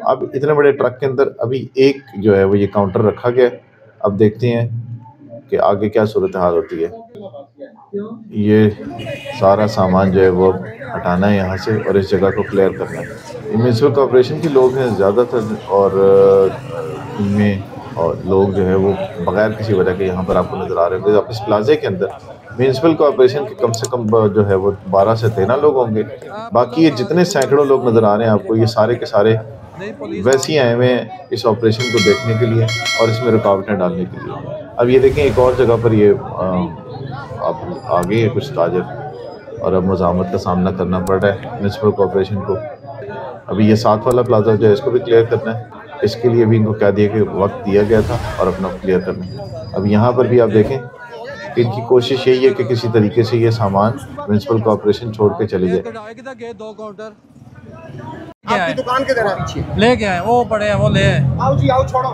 अब इतने बड़े ट्रक के अंदर अभी एक जो है वो ये काउंटर रखा गया है। अब देखते हैं कि आगे क्या सूरत हाल होती है। ये सारा सामान जो है वो हटाना है यहाँ से और इस जगह को क्लियर करना है। म्यूनसिपल कॉर्पोरेशन के लोग हैं ज़्यादातर, और इनमें और लोग जो है वो बगैर किसी वजह के यहाँ पर आपको नज़र आ रहे होंगे। आप इस प्लाजे के अंदर म्यूनसिपल कॉर्पोरेशन के कम से कम जो है वो 12 से 13 लोग होंगे। बाकी ये जितने सैकड़ों लोग नज़र आ रहे हैं आपको, ये सारे के सारे वैसे ही आए हुए हैं इस ऑपरेशन को देखने के लिए और इसमें रुकावटें डालने के लिए। अब ये देखें एक और जगह पर ये अब आ गए हैं कुछ ताजर और अब मज़ामत का सामना करना पड़ रहा है म्यूनसिपल कॉर्पोरेशन को। अभी ये 7 वाला प्लाजा जो है इसको भी क्लियर करना है। इसके लिए भी इनको कह दिया कि वक्त दिया गया था और अपना क्लियर करना है। अब यहाँ पर भी आप देखें कि इनकी कोशिश यही है कि किसी तरीके से ये सामान म्यूनसिपल कॉर्पोरेशन छोड़ के चले जाए। आपकी दुकान किधर है? लेके आए वो पड़े हैं, वो ले आओ जी आओ, छोड़ो।